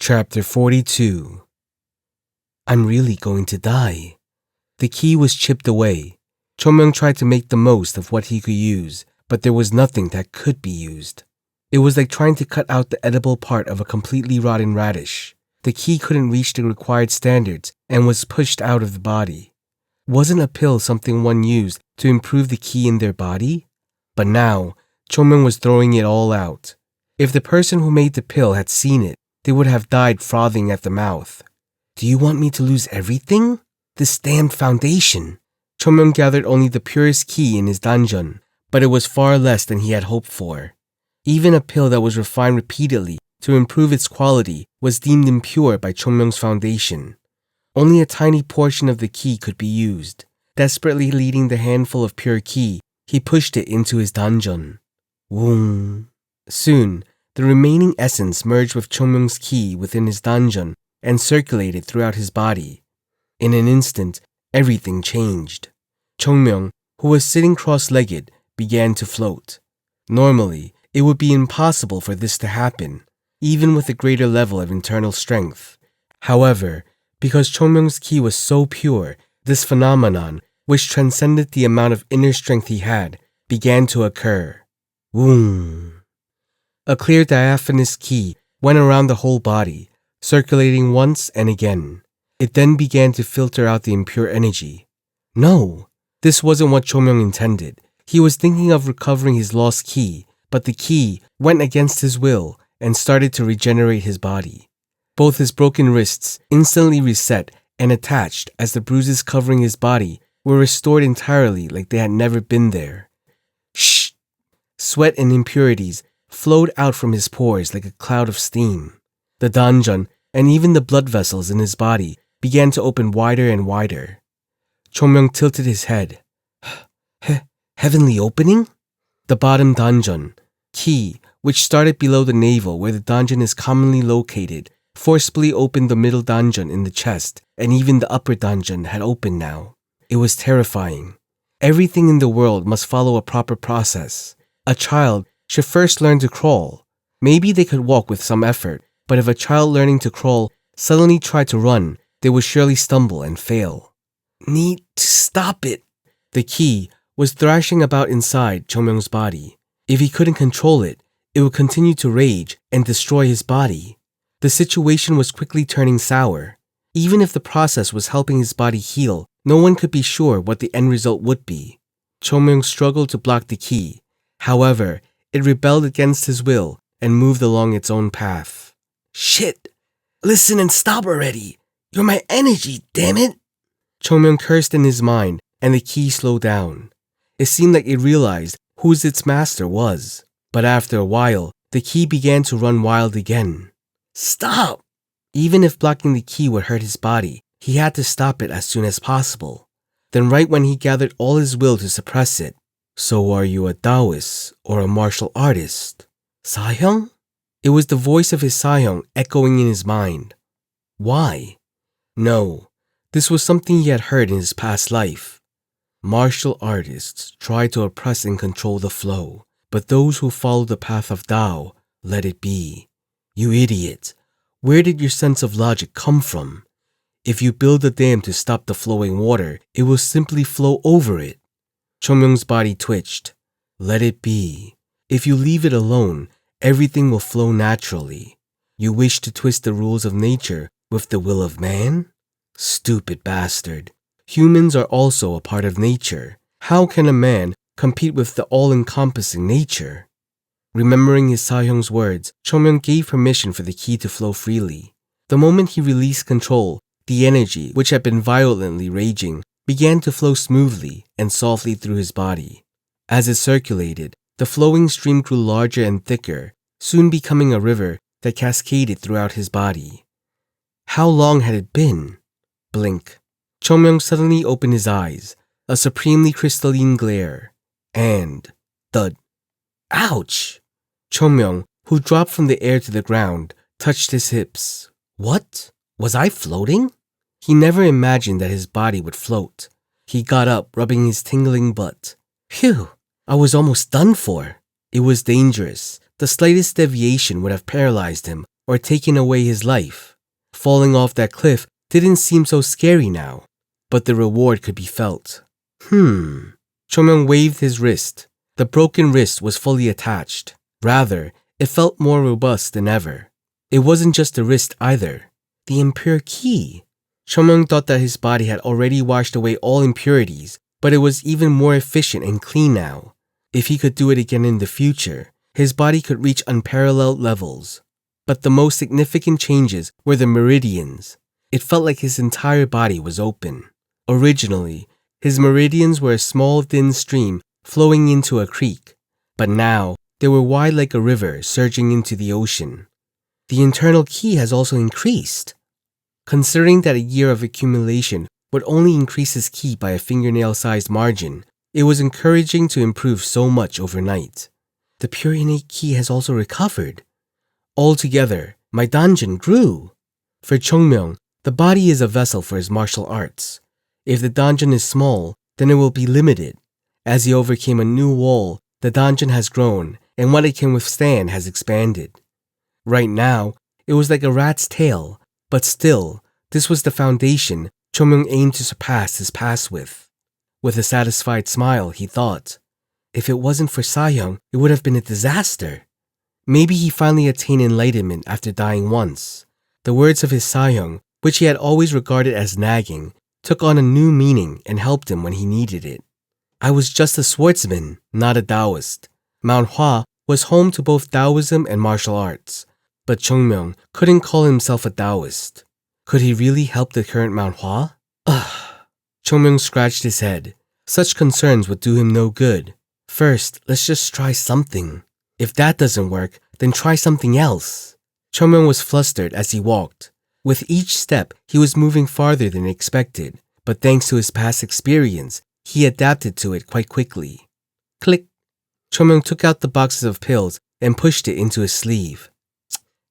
Chapter 42. I'm really going to die. The key was chipped away. Chomyoung tried to make the most of what he could use, but there was nothing that could be used. It was like trying to cut out the edible part of a completely rotten radish. The key couldn't reach the required standards and was pushed out of the body. Wasn't a pill something one used to improve the key in their body? But now, Chomyoung was throwing it all out. If the person who made the pill had seen it, they would have died frothing at the mouth. Do you want me to lose everything? This damned foundation. Chomyoung gathered only the purest key in his dungeon, but it was far less than he had hoped for. Even a pill that was refined repeatedly to improve its quality was deemed impure by Chomyoung's foundation. Only a tiny portion of the key could be used. Desperately leading the handful of pure key, he pushed it into his dungeon. Woong. Soon, the remaining essence merged with Chomyoung's key within his dungeon and circulated throughout his body. In an instant, everything changed. Chomyoung, who was sitting cross-legged, began to float. Normally, it would be impossible for this to happen, even with a greater level of internal strength. However, because Chomyoung's ki was so pure, this phenomenon, which transcended the amount of inner strength he had, began to occur. Woong. A clear diaphanous ki went around the whole body, circulating once and again. It then began to filter out the impure energy. No, this wasn't what Chomyoung intended. He was thinking of recovering his lost ki, but the ki went against his will and started to regenerate his body. Both his broken wrists instantly reset and attached as the bruises covering his body were restored entirely like they had never been there. Shh! Sweat and impurities flowed out from his pores like a cloud of steam. The dungeon and even the blood vessels in his body began to open wider and wider. Chomyoung tilted his head. Heavenly opening? The bottom dungeon, ki, which started below the navel where the dungeon is commonly located, forcibly opened the middle dungeon in the chest, and even the upper dungeon had opened now. It was terrifying. Everything in the world must follow a proper process. A child should first learn to crawl. Maybe they could walk with some effort, but if a child learning to crawl suddenly tried to run, they would surely stumble and fail. Need to stop it. The ki was thrashing about inside Chomyoung's body. If he couldn't control it, it would continue to rage and destroy his body. The situation was quickly turning sour. Even if the process was helping his body heal, no one could be sure what the end result would be. Chomyoung struggled to block the ki. However, it rebelled against his will and moved along its own path. Shit! Listen and stop already! You're my energy, damn it! Chomyoung cursed in his mind, and the ki slowed down. It seemed like it realized whose its master was. But after a while, the ki began to run wild again. Stop! Even if blocking the ki would hurt his body, he had to stop it as soon as possible. Then right when he gathered all his will to suppress it, So are you a Taoist or a martial artist? Sahyung? It was the voice of his Sahyung echoing in his mind. Why? No, this was something he had heard in his past life. Martial artists try to oppress and control the flow, but those who follow the path of Tao, let it be. You idiot! Where did your sense of logic come from? If you build a dam to stop the flowing water, it will simply flow over it. Chomyoung's body twitched. Let it be. If you leave it alone, everything will flow naturally. You wish to twist the rules of nature with the will of man? Stupid bastard. Humans are also a part of nature. How can a man compete with the all-encompassing nature? Remembering his Sahyung's words, Chomyoung gave permission for the ki to flow freely. The moment he released control, the energy, which had been violently raging, began to flow smoothly and softly through his body. As it circulated, the flowing stream grew larger and thicker, soon becoming a river that cascaded throughout his body. How long had it been? Blink. Chomyoung suddenly opened his eyes, a supremely crystalline glare, and thud. Ouch! Chomyoung, who dropped from the air to the ground, touched his hips. What? Was I floating? He never imagined that his body would float. He got up, rubbing his tingling butt. Phew! I was almost done for. It was dangerous. The slightest deviation would have paralyzed him, or taking away his life. Falling off that cliff didn't seem so scary now, but the reward could be felt. Chomyoung waved his wrist. The broken wrist was fully attached. Rather, it felt more robust than ever. It wasn't just the wrist either. The impure ki. Chomyoung thought that his body had already washed away all impurities, but it was even more efficient and clean now. If he could do it again in the future, his body could reach unparalleled levels. But the most significant changes were the meridians. It felt like his entire body was open. Originally, his meridians were a small thin stream flowing into a creek, but now they were wide like a river surging into the ocean. The internal ki has also increased. Considering that a year of accumulation would only increase his ki by a fingernail-sized margin, it was encouraging to improve so much overnight. The pure innate ki has also recovered. Altogether, my danjin grew. For Chongmyung, the body is a vessel for his martial arts. If the danjin is small, then it will be limited. As he overcame a new wall, the danjin has grown, and what it can withstand has expanded. Right now, it was like a rat's tail, but still, this was the foundation Chongmyung aimed to surpass his past with. With a satisfied smile, he thought, if it wasn't for Sayoung, it would have been a disaster. Maybe he finally attained enlightenment after dying once. The words of his Sayoung, which he had always regarded as nagging, took on a new meaning and helped him when he needed it. I was just a swordsman, not a Taoist. Mount Hua was home to both Taoism and martial arts, but Chongmyung couldn't call himself a Taoist. Could he really help the current Mount Hua? Chongmyung scratched his head. Such concerns would do him no good. First, let's just try something. If that doesn't work, then try something else. Chongmyung was flustered as he walked. With each step, he was moving farther than expected, but thanks to his past experience, he adapted to it quite quickly. Click! Chongmyung took out the boxes of pills and pushed it into his sleeve.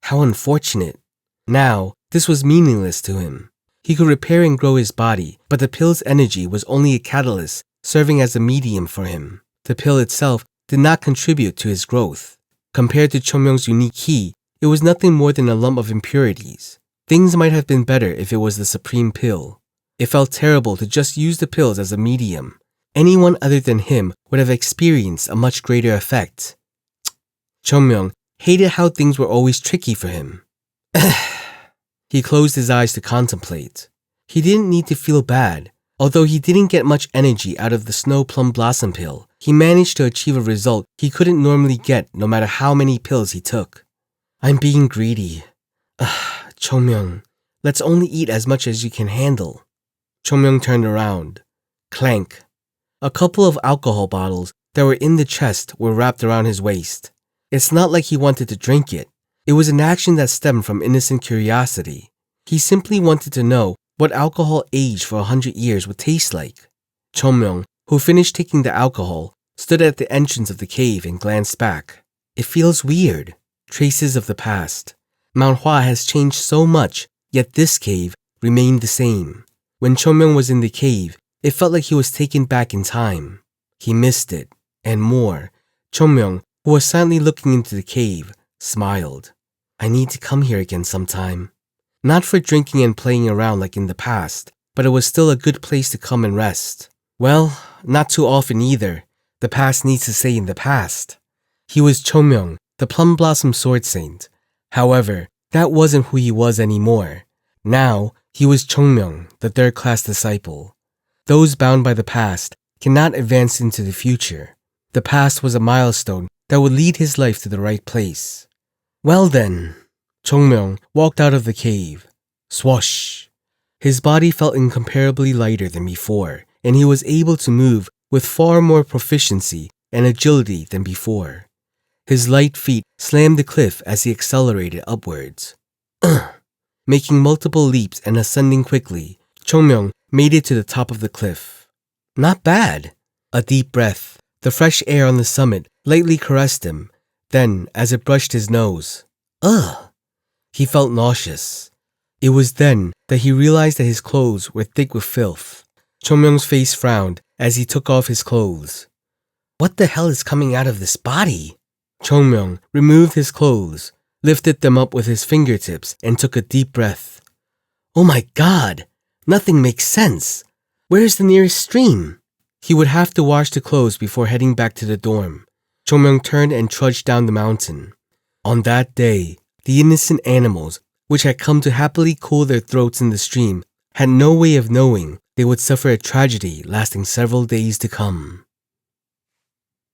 How unfortunate. Now, this was meaningless to him. He could repair and grow his body, but the pill's energy was only a catalyst serving as a medium for him. The pill itself did not contribute to his growth. Compared to Chongmyung's unique ki, it was nothing more than a lump of impurities. Things might have been better if it was the supreme pill. It felt terrible to just use the pills as a medium. Anyone other than him would have experienced a much greater effect. Chongmyung hated how things were always tricky for him. He closed his eyes to contemplate. He didn't need to feel bad. Although he didn't get much energy out of the snow plum blossom pill, he managed to achieve a result he couldn't normally get no matter how many pills he took. I'm being greedy. Chongmyung, let's only eat as much as you can handle. Chongmyung turned around. Clank. A couple of alcohol bottles that were in the chest were wrapped around his waist. It's not like he wanted to drink it. It was an action that stemmed from innocent curiosity. He simply wanted to know what alcohol aged for 100 years would taste like. Chongmyung, who finished taking the alcohol, stood at the entrance of the cave and glanced back. It feels weird. Traces of the past. Mount Hua has changed so much, yet this cave remained the same. When Chongmyung was in the cave, it felt like he was taken back in time. He missed it, and more. Chongmyung, who was silently looking into the cave, smiled. I need to come here again sometime. Not for drinking and playing around like in the past, but it was still a good place to come and rest. Well, not too often either. The past needs to stay in the past. He was Chongmyung, the Plum Blossom Sword Saint. However, that wasn't who he was anymore. Now, he was Chongmyung, the third-class disciple. Those bound by the past cannot advance into the future. The past was a milestone that would lead his life to the right place. Well then, Chongmyung walked out of the cave. Swoosh! His body felt incomparably lighter than before, and he was able to move with far more proficiency and agility than before. His light feet slammed the cliff as he accelerated upwards. Making multiple leaps and ascending quickly, Chongmyung made it to the top of the cliff. Not bad. A deep breath. The fresh air on the summit lightly caressed him. Then, as it brushed his nose, he felt nauseous. It was then that he realized that his clothes were thick with filth. Chongmyung's face frowned as he took off his clothes. What the hell is coming out of this body? Chongmyung removed his clothes. lifted them up with his fingertips, and took a deep breath. Oh my God! Nothing makes sense. Where's the nearest stream? He would have to wash the clothes before heading back to the dorm. Chomyoung turned and trudged down the mountain. On that day, the innocent animals, which had come to happily cool their throats in the stream, had no way of knowing they would suffer a tragedy lasting several days to come.